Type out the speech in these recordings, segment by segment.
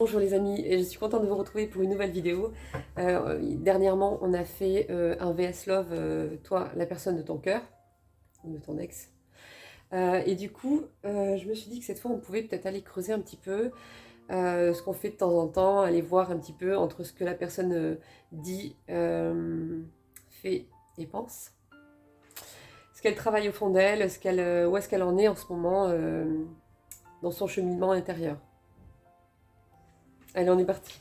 Bonjour les amis, et je suis contente de vous retrouver pour une nouvelle vidéo. Dernièrement, on a fait un VS Love, toi, la personne de ton cœur, ou de ton ex. Et du coup, je me suis dit que cette fois, on pouvait peut-être aller creuser un petit peu ce qu'on fait de temps en temps, aller voir un petit peu entre ce que la personne dit, fait et pense. Ce qu'elle travaille au fond d'elle, où est-ce qu'elle en est en ce moment dans son cheminement intérieur. Allez, on est parti.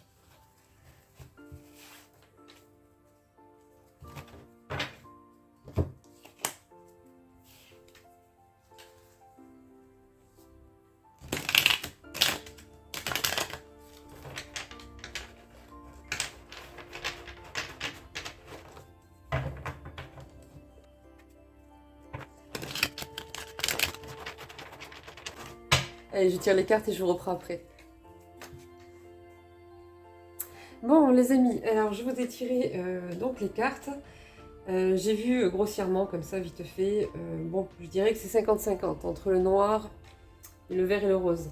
Allez, je tire les cartes et je vous reprends après. Bon, les amis, alors je vous ai tiré donc les cartes. J'ai vu grossièrement, comme ça, vite fait, bon, je dirais que c'est 50-50 entre le noir, et le vert et le rose.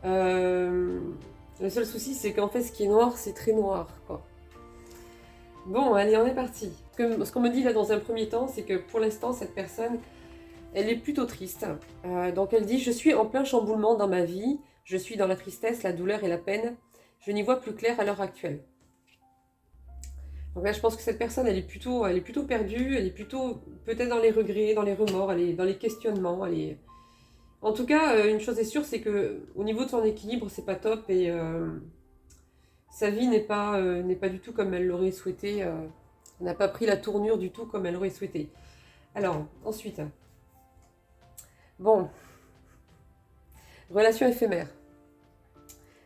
Le seul souci, c'est qu'en fait, ce qui est noir, c'est très noir, quoi. Bon, allez, on est parti. Ce qu'on me dit là dans un premier temps, c'est que pour l'instant, cette personne, elle est plutôt triste. Donc elle dit « Je suis en plein chamboulement dans ma vie. Je suis dans la tristesse, la douleur et la peine. Je n'y vois plus clair à l'heure actuelle. » Donc là, je pense que cette personne, elle est plutôt perdue. Elle est plutôt peut-être dans les regrets, dans les remords, elle est dans les questionnements. En tout cas, une chose est sûre, c'est que au niveau de son équilibre, c'est pas top et sa vie n'est pas du tout comme elle l'aurait souhaité. Elle n'a pas pris la tournure du tout comme elle l'aurait souhaité. Alors, ensuite, bon, relation éphémère.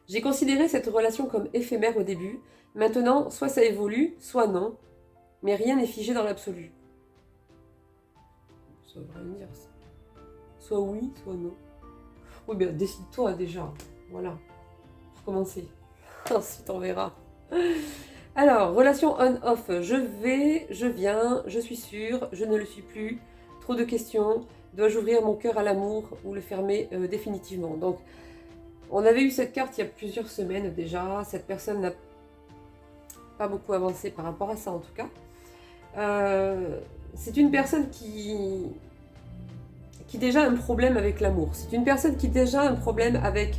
J'ai considéré cette relation comme éphémère au début. Maintenant, soit ça évolue, soit non. Mais rien n'est figé dans l'absolu. Ça veut rien dire ça. Soit oui, soit non. Oui, bien décide-toi déjà. Voilà. Pour commencer. Ensuite, on verra. Alors, relation on-off. Je vais, je viens, je suis sûre, je ne le suis plus. Trop de questions. Dois-je ouvrir mon cœur à l'amour ou le fermer définitivement? Donc, on avait eu cette carte il y a plusieurs semaines déjà. Cette personne n'a pas beaucoup avancé par rapport à ça en tout cas. C'est une personne qui déjà a un problème avec l'amour. C'est une personne qui déjà a un problème avec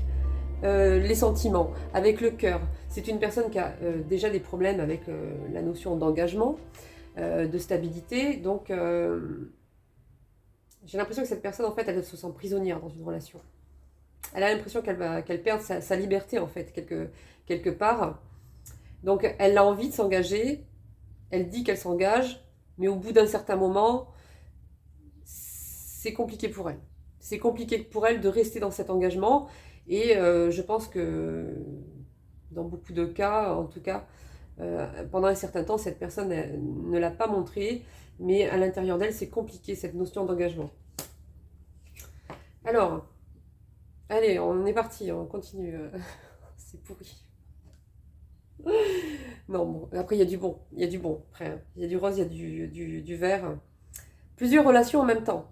les sentiments, avec le cœur. C'est une personne qui a déjà des problèmes avec la notion d'engagement, de stabilité. Donc, j'ai l'impression que cette personne, en fait, elle se sent prisonnière dans une relation. Elle a l'impression qu'elle perd sa liberté, en fait, quelque part. Donc, elle a envie de s'engager. Elle dit qu'elle s'engage, mais au bout d'un certain moment, c'est compliqué pour elle. C'est compliqué pour elle de rester dans cet engagement. Et je pense que dans beaucoup de cas, en tout cas, pendant un certain temps, cette personne ne l'a pas montré, mais à l'intérieur d'elle, c'est compliqué, cette notion d'engagement. Alors, allez, on est parti, on continue. C'est pourri. Non, bon, après, il y a du bon. Il y a du bon, après. Hein. Il y a du rose, il y a du vert. Plusieurs relations en même temps.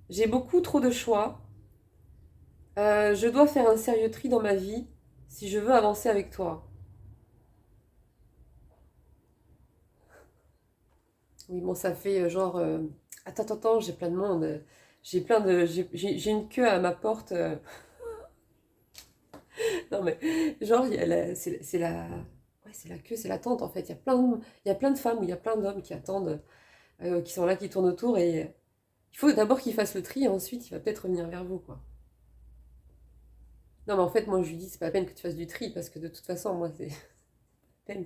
J'ai beaucoup trop de choix. Je dois faire un sérieux tri dans ma vie si je veux avancer avec toi. Oui, bon, ça fait genre... attends, j'ai plein de monde. J'ai une queue à ma porte. Non, mais genre, c'est la... Ouais, c'est la queue, c'est l'attente en fait. Il y a plein de femmes ou il y a plein d'hommes qui attendent, qui sont là, qui tournent autour. Et il faut d'abord qu'ils fassent le tri et ensuite il va peut-être revenir vers vous, quoi. Non, mais en fait, moi, je lui dis, c'est pas la peine que tu fasses du tri parce que de toute façon, moi, c'est peine.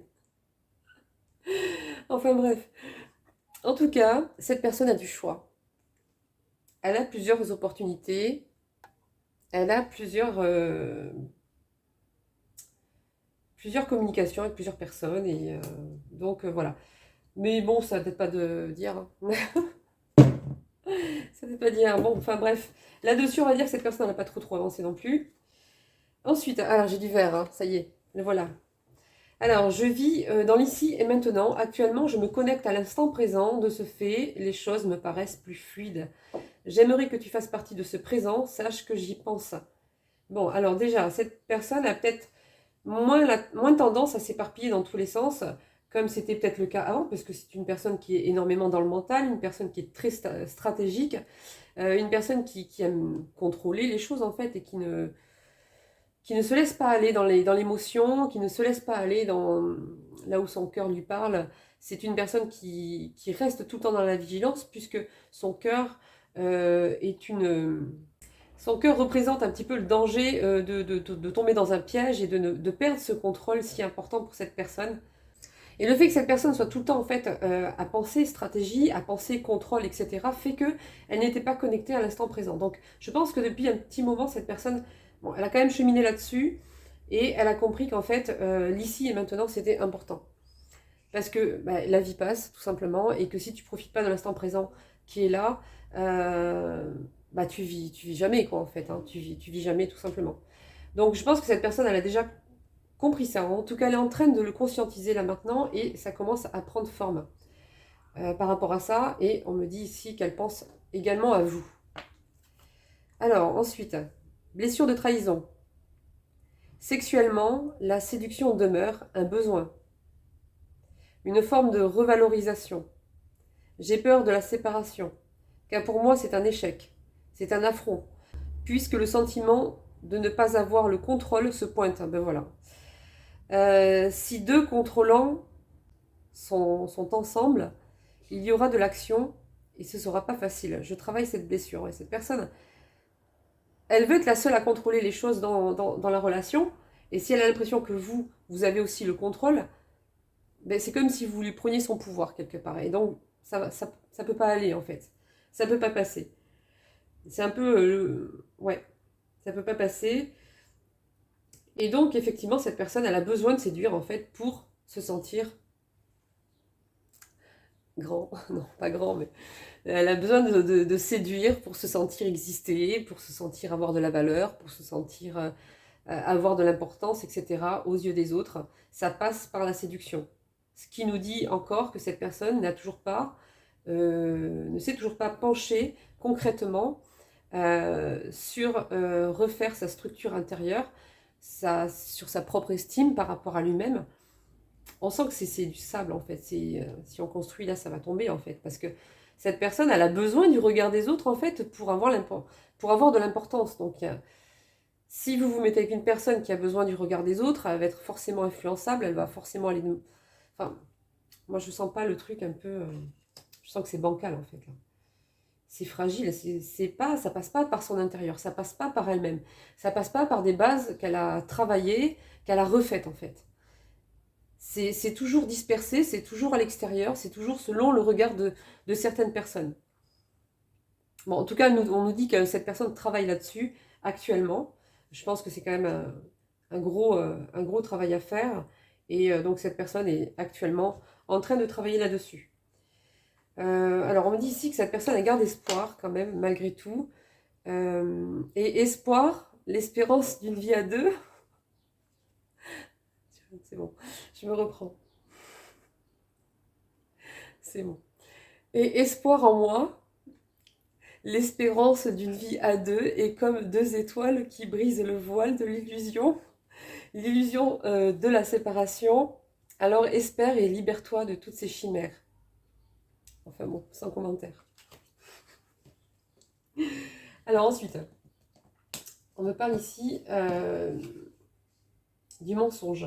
Enfin, bref. En tout cas, cette personne a du choix. Elle a plusieurs opportunités. Elle a plusieurs communications avec plusieurs personnes. Et donc, voilà. Mais bon, ça ne peut pas de dire. Hein. Ça ne peut pas dire. Bon, enfin, bref. Là-dessus, on va dire que cette personne n'a pas trop avancé non plus. Ensuite, alors j'ai du vert, hein, ça y est, le voilà. Alors, je vis dans l'ici et maintenant. Actuellement, je me connecte à l'instant présent. De ce fait, les choses me paraissent plus fluides. J'aimerais que tu fasses partie de ce présent. Sache que j'y pense. Bon, alors déjà, cette personne a peut-être moins tendance à s'éparpiller dans tous les sens, comme c'était peut-être le cas avant, parce que c'est une personne qui est énormément dans le mental, une personne qui est très stratégique, une personne qui aime contrôler les choses en fait, et qui ne se laisse pas aller dans l'émotion, qui ne se laisse pas aller là où son cœur lui parle. C'est une personne qui reste tout le temps dans la vigilance, puisque son cœur son cœur représente un petit peu le danger de tomber dans un piège et de perdre ce contrôle si important pour cette personne. Et le fait que cette personne soit tout le temps en fait à penser stratégie, à penser contrôle, etc., fait qu'elle n'était pas connectée à l'instant présent. Donc je pense que depuis un petit moment, cette personne, bon, elle a quand même cheminé là-dessus et elle a compris qu'en fait, l'ici et maintenant, c'était important. Parce que bah, la vie passe, tout simplement, et que si tu profites pas de l'instant présent qui est là, bah tu vis jamais, quoi, en fait. Hein. Tu vis jamais, tout simplement. Donc je pense que cette personne, elle a déjà compris ça. En tout cas, elle est en train de le conscientiser là maintenant et ça commence à prendre forme par rapport à ça. Et on me dit ici qu'elle pense également à vous. Alors, ensuite, blessure de trahison. Sexuellement, la séduction demeure un besoin, une forme de revalorisation. J'ai peur de la séparation, car pour moi c'est un échec, c'est un affront, puisque le sentiment de ne pas avoir le contrôle se pointe. Ben voilà. Si deux contrôlants sont ensemble, il y aura de l'action et ce ne sera pas facile. Je travaille cette blessure. Et cette personne, elle veut être la seule à contrôler les choses dans la relation. Et si elle a l'impression que vous avez aussi le contrôle, ben c'est comme si vous lui preniez son pouvoir quelque part. Et donc, ça peut pas aller en fait. Ça peut pas passer. C'est un peu... ouais, ça peut pas passer. Et donc, effectivement, cette personne, elle a besoin de séduire en fait pour se sentir grand. Non, pas grand, mais elle a besoin de séduire pour se sentir exister, pour se sentir avoir de la valeur, pour se sentir avoir de l'importance, etc. aux yeux des autres. Ça passe par la séduction. Ce qui nous dit encore que cette personne ne s'est toujours pas penchée concrètement sur refaire sa structure intérieure, sur sa propre estime par rapport à lui-même. On sent que c'est du sable en fait. Si on construit là, ça va tomber en fait. Parce que cette personne, elle a besoin du regard des autres en fait pour avoir de l'importance. Donc si vous vous mettez avec une personne qui a besoin du regard des autres, elle va être forcément influençable, elle va forcément aller... Enfin, moi je sens pas le truc un peu... je sens que c'est bancal en fait. Là. C'est fragile, ça passe pas par son intérieur, ça passe pas par elle-même. Ça passe pas par des bases qu'elle a travaillées, qu'elle a refaites en fait. C'est toujours dispersé, c'est toujours à l'extérieur, c'est toujours selon le regard de certaines personnes. Bon, en tout cas, on nous dit que cette personne travaille là-dessus actuellement. Je pense que c'est quand même un gros travail à faire. Et donc cette personne est actuellement en train de travailler là-dessus. Alors on me dit ici que cette personne elle garde espoir quand même, malgré tout. Et espoir, l'espérance d'une vie à deux. C'est bon, je me reprends. C'est bon. Et espoir en moi, l'espérance d'une vie à deux est comme deux étoiles qui brisent le voile de l'illusion de la séparation. Alors espère et libère-toi de toutes ces chimères. Enfin bon, sans commentaire. Alors ensuite, on me parle ici du mensonge.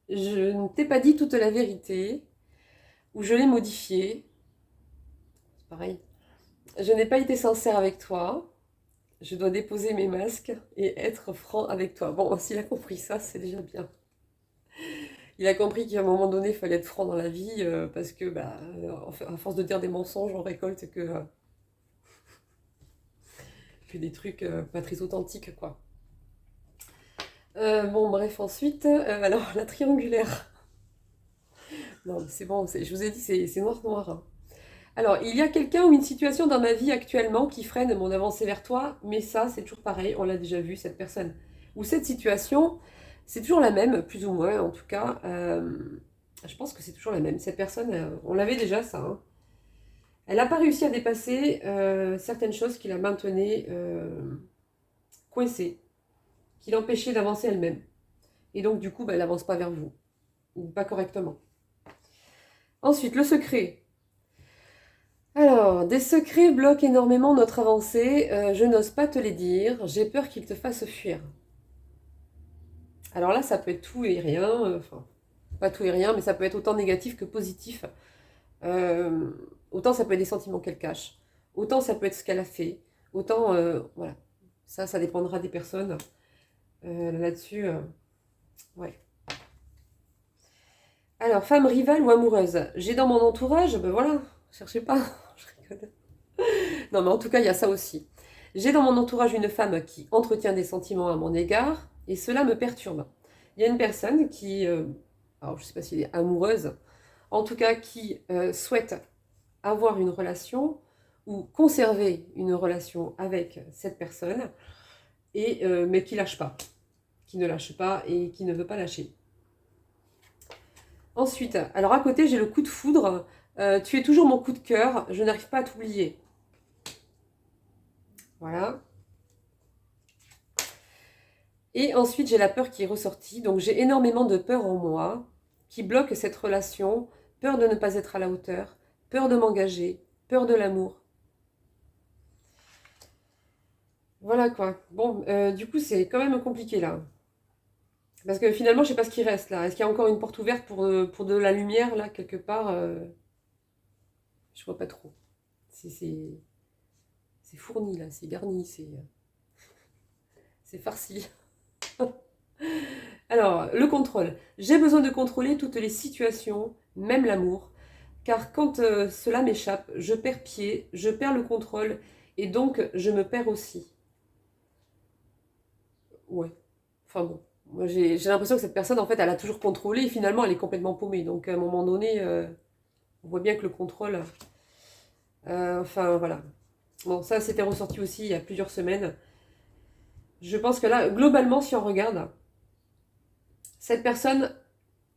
Je ne t'ai pas dit toute la vérité, ou je l'ai modifiée. C'est pareil. Je n'ai pas été sincère avec toi. Je dois déposer mes masques et être franc avec toi. Bon, s'il a compris ça, c'est déjà bien. Il a compris qu'à un moment donné, il fallait être franc dans la vie, parce que, bah, à force de dire des mensonges, on récolte que des trucs pas très authentiques, quoi. Bon, bref, ensuite, alors, la triangulaire. Non, c'est bon, je vous ai dit, c'est noir. Hein. Alors, il y a quelqu'un ou une situation dans ma vie actuellement qui freine mon avancée vers toi, mais ça, c'est toujours pareil, on l'a déjà vu, cette personne. Ou cette situation, c'est toujours la même, plus ou moins, en tout cas. Je pense que c'est toujours la même. Cette personne, on l'avait déjà, ça. Hein. Elle n'a pas réussi à dépasser certaines choses qui la maintenaient coincée, qui l'empêchaient d'avancer elle-même. et donc du coup, bah, elle n'avance pas vers vous, ou pas correctement. Ensuite, le secret. Alors, des secrets bloquent énormément notre avancée. Je n'ose pas te les dire. J'ai peur qu'ils te fassent fuir. Alors là, ça peut être tout et rien. Enfin, pas tout et rien, mais ça peut être autant négatif que positif. Euh, Autant ça peut être des sentiments qu'elle cache. Autant ça peut être ce qu'elle a fait. Autant, voilà. Ça dépendra des personnes. Là-dessus, ouais. Alors, femme rivale ou amoureuse? J'ai dans mon entourage, ben voilà, cherchez pas. Je rigole. Non, mais en tout cas, il y a ça aussi. J'ai dans mon entourage une femme qui entretient des sentiments à mon égard, et cela me perturbe. Il y a une personne qui, alors je ne sais pas si elle est amoureuse, en tout cas qui souhaite avoir une relation ou conserver une relation avec cette personne, mais qui ne lâche pas et qui ne veut pas lâcher. Ensuite, alors à côté, j'ai le coup de foudre. Tu es toujours mon coup de cœur, je n'arrive pas à t'oublier. Voilà. Et ensuite, j'ai la peur qui est ressortie. Donc, j'ai énormément de peur en moi qui bloque cette relation. Peur de ne pas être à la hauteur, peur de m'engager, peur de l'amour. Voilà quoi. Bon, du coup, c'est quand même compliqué là. Parce que finalement, je sais pas ce qui reste là. Est-ce qu'il y a encore une porte ouverte pour de la lumière là, quelque part Je vois pas trop. C'est fourni là, c'est garni, c'est farci. Alors, le contrôle. J'ai besoin de contrôler toutes les situations, même l'amour, car quand cela m'échappe, je perds pied, je perds le contrôle, et donc je me perds aussi. Ouais, enfin bon. Moi, j'ai l'impression que cette personne, en fait, elle a toujours contrôlé, et finalement, elle est complètement paumée. Donc, à un moment donné, on voit bien que le contrôle... enfin, voilà. Bon, ça, c'était ressorti aussi il y a plusieurs semaines. Je pense que là, globalement, si on regarde, cette personne,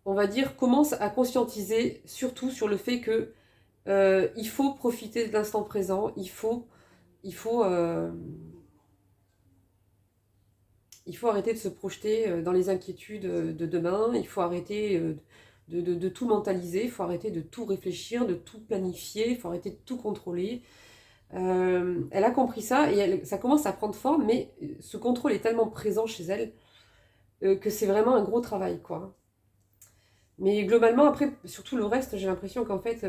on va dire, commence à conscientiser surtout sur le fait que il faut profiter de l'instant présent, il faut, euh, il faut arrêter de se projeter dans les inquiétudes de demain, il faut arrêter de tout mentaliser, il faut arrêter de tout réfléchir, de tout planifier, il faut arrêter de tout contrôler. Elle a compris ça et ça commence à prendre forme, mais ce contrôle est tellement présent chez elle que c'est vraiment un gros travail, quoi. Mais globalement, après, surtout le reste, j'ai l'impression qu'en fait,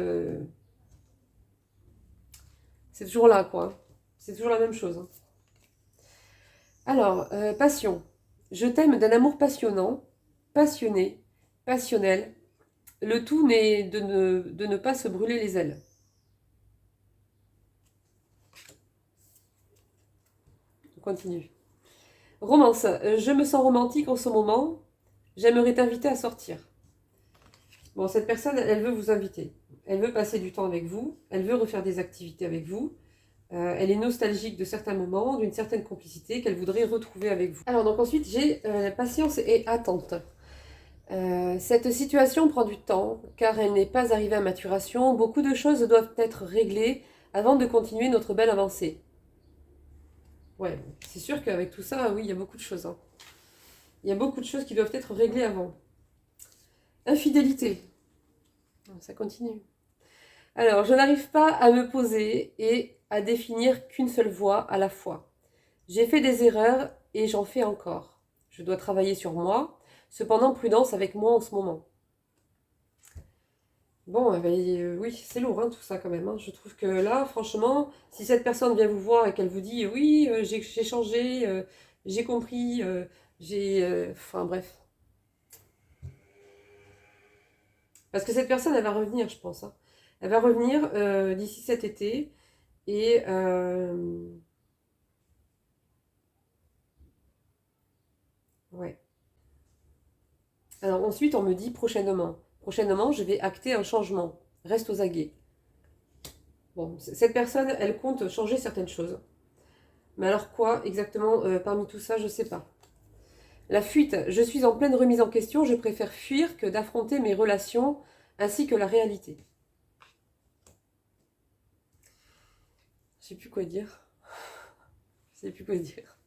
c'est toujours là, quoi. C'est toujours la même chose, hein. Alors, passion. Je t'aime d'un amour passionnant, passionné, passionnel. Le tout n'est de ne pas se brûler les ailes. On continue. Romance. Je me sens romantique en ce moment. J'aimerais t'inviter à sortir. Bon, cette personne, elle veut vous inviter. Elle veut passer du temps avec vous. Elle veut refaire des activités avec vous. Elle est nostalgique de certains moments, d'une certaine complicité qu'elle voudrait retrouver avec vous. Alors donc ensuite, j'ai patience et attente. Cette situation prend du temps, car elle n'est pas arrivée à maturation. Beaucoup de choses doivent être réglées avant de continuer notre belle avancée. Ouais, c'est sûr qu'avec tout ça, oui, il y a beaucoup de choses, hein. Il y a beaucoup de choses qui doivent être réglées avant. Infidélité. Ça continue. Alors, je n'arrive pas à me poser et à définir qu'une seule voie à la fois. J'ai fait des erreurs et j'en fais encore. Je dois travailler sur moi. Cependant, prudence avec moi en ce moment. Bon, ben, oui, c'est lourd, hein, tout ça quand même, hein. Je trouve que là, franchement, si cette personne vient vous voir et qu'elle vous dit oui, j'ai changé, j'ai compris, enfin bref. Parce que cette personne, elle va revenir, je pense, hein. Elle va revenir d'ici cet été et ouais. Alors ensuite, on me dit prochainement. Prochainement, je vais acter un changement. Reste aux aguets. Bon, cette personne, elle compte changer certaines choses. Mais alors quoi exactement parmi tout ça, je ne sais pas. La fuite, je suis en pleine remise en question, je préfère fuir que d'affronter mes relations ainsi que la réalité. Je sais plus quoi dire. Je sais plus quoi dire.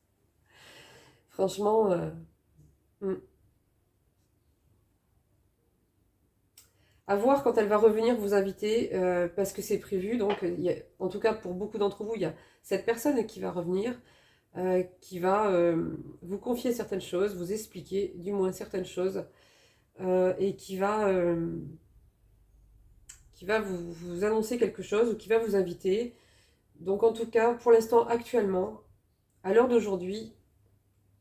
Franchement, hmm. À voir quand elle va revenir vous inviter, parce que c'est prévu. Donc, en tout cas, pour beaucoup d'entre vous, il y a cette personne qui va revenir, qui va vous confier certaines choses, vous expliquer du moins certaines choses, et qui va vous annoncer quelque chose ou qui va vous inviter. Donc, en tout cas, pour l'instant, actuellement, à l'heure d'aujourd'hui,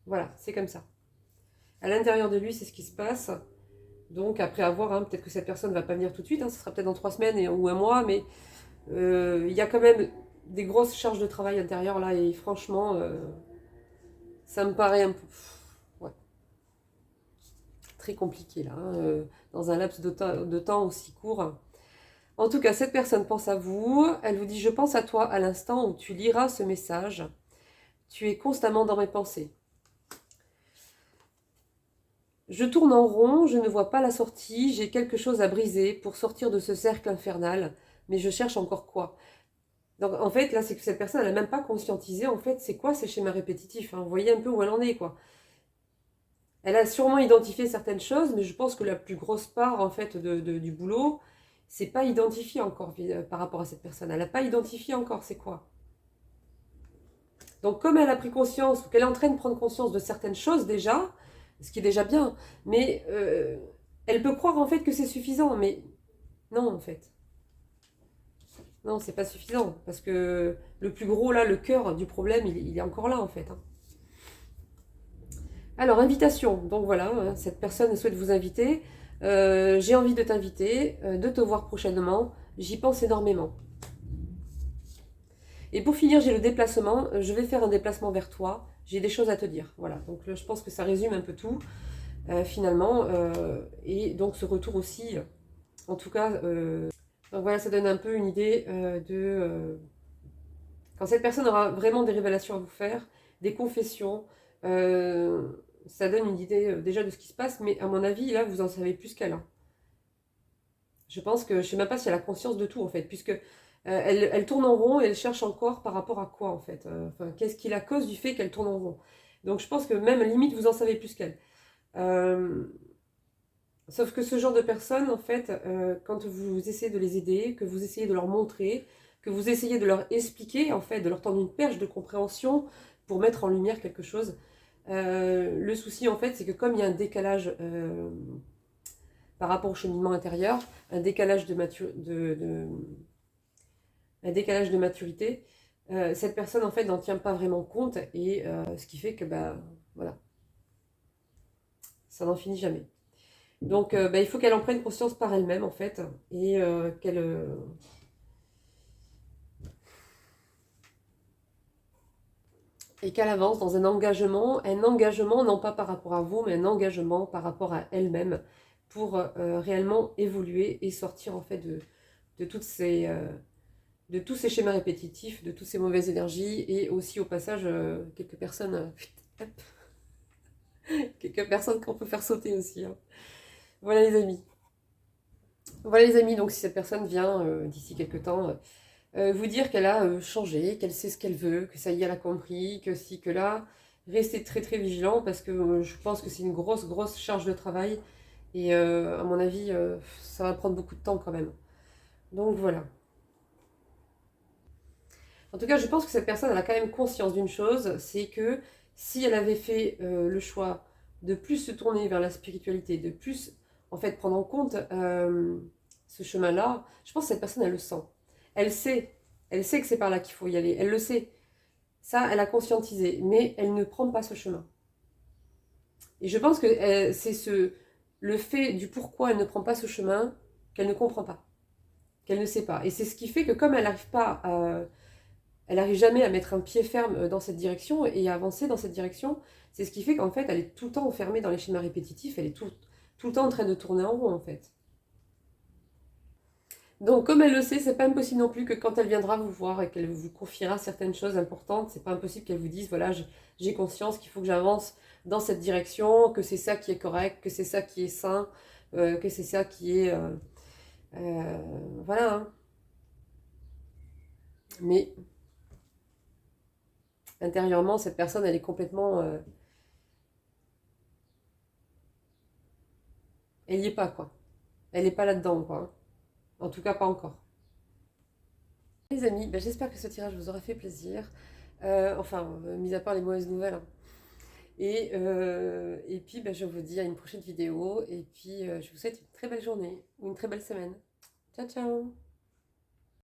voilà, c'est comme ça. À l'intérieur de lui, c'est ce qui se passe. Donc, après avoir, hein, peut-être que cette personne ne va pas venir tout de suite, hein, ça sera peut-être dans 3 semaines ou un mois, mais il y a quand même des grosses charges de travail intérieures là, et franchement, ça me paraît un peu ouais, très compliqué là, hein, dans un laps de temps aussi court. En tout cas, cette personne pense à vous, elle vous dit: je pense à toi à l'instant où tu liras ce message, tu es constamment dans mes pensées. Je tourne en rond, je ne vois pas la sortie, j'ai quelque chose à briser pour sortir de ce cercle infernal, mais je cherche encore quoi. Donc en fait, là, c'est que cette personne, elle n'a même pas conscientisé, en fait, c'est quoi ces schémas répétitifs, hein. Vous voyez un peu où elle en est, quoi. Elle a sûrement identifié certaines choses, mais je pense que la plus grosse part, en fait, du boulot, c'est pas identifié encore par rapport à cette personne. Elle n'a pas identifié encore c'est quoi. Donc comme elle a pris conscience, ou qu'elle est en train de prendre conscience de certaines choses déjà, ce qui est déjà bien, mais elle peut croire en fait que c'est suffisant, mais non en fait. Non, c'est pas suffisant, parce que le plus gros là, le cœur du problème, il est encore là en fait, hein. Alors, invitation, donc voilà, hein, cette personne souhaite vous inviter. J'ai envie de t'inviter, de te voir prochainement, j'y pense énormément. Et pour finir, j'ai le déplacement, je vais faire un déplacement vers toi, j'ai des choses à te dire. Voilà, donc là, je pense que ça résume un peu tout, finalement. Et donc ce retour aussi, en tout cas, donc voilà, ça donne un peu une idée quand cette personne aura vraiment des révélations à vous faire, des confessions, ça donne une idée déjà de ce qui se passe, mais à mon avis, là, vous en savez plus qu'elle, hein. Je pense que je ne sais même pas si elle a conscience de tout, en fait, puisque elle tourne en rond et elle cherche encore par rapport à quoi, en fait. Enfin, qu'est-ce qui la cause du fait qu'elle tourne en rond. Donc je pense que même, limite, vous en savez plus qu'elle. Euh, Sauf que ce genre de personnes, en fait, quand vous essayez de les aider, que vous essayez de leur montrer, que vous essayez de leur expliquer, en fait, de leur tendre une perche de compréhension pour mettre en lumière quelque chose, le souci, en fait, c'est que comme il y a un décalage par rapport au cheminement intérieur, un décalage un décalage de maturité, cette personne, en fait, n'en tient pas vraiment compte, et ce qui fait que, bah, voilà, ça n'en finit jamais. Donc, bah, il faut qu'elle en prenne conscience par elle-même, en fait, et qu'elle avance dans un engagement non pas par rapport à vous, mais un engagement par rapport à elle-même, pour réellement évoluer et sortir, en fait, de de tous ces schémas répétitifs, de toutes ces mauvaises énergies, et aussi, au passage, quelques personnes, quelques personnes qu'on peut faire sauter aussi, hein. Voilà les amis. Voilà les amis, donc si cette personne vient d'ici quelques temps vous dire qu'elle a changé, qu'elle sait ce qu'elle veut, que ça y est, elle a compris, que si, que là, restez très très vigilant, parce que je pense que c'est une grosse charge de travail, et à mon avis, ça va prendre beaucoup de temps quand même. Donc voilà. En tout cas, je pense que cette personne, elle a quand même conscience d'une chose, c'est que si elle avait fait le choix de plus se tourner vers la spiritualité, de plus en fait prendre en compte ce chemin-là, je pense que cette personne, elle le sent. Elle sait, elle sait que c'est par là qu'il faut y aller, elle le sait. Ça, elle a conscientisé, mais elle ne prend pas ce chemin. Et je pense que c'est le fait du pourquoi elle ne prend pas ce chemin qu'elle ne comprend pas, qu'elle ne sait pas. Et c'est ce qui fait que comme elle n'arrive pas elle n'arrive jamais à mettre un pied ferme dans cette direction et à avancer dans cette direction. C'est ce qui fait qu'en fait, elle est tout le temps enfermée dans les schémas répétitifs, elle est tout le temps en train de tourner en rond, en fait. Donc, comme elle le sait, c'est pas impossible non plus que quand elle viendra vous voir et qu'elle vous confiera certaines choses importantes, c'est pas impossible qu'elle vous dise, voilà, j'ai conscience qu'il faut que j'avance dans cette direction, que c'est ça qui est correct, que c'est ça qui est sain, que c'est ça qui est... voilà, hein. Mais intérieurement, cette personne, elle est complètement... elle n'y est pas, quoi. elle n'est pas là-dedans, quoi. Hein. En tout cas, pas encore. Les amis, bah, j'espère que ce tirage vous aura fait plaisir. Mis à part les mauvaises nouvelles. Hein. Et puis, bah, je vous dis à une prochaine vidéo. Et puis, je vous souhaite une très belle journée ou une très belle semaine. Ciao, ciao!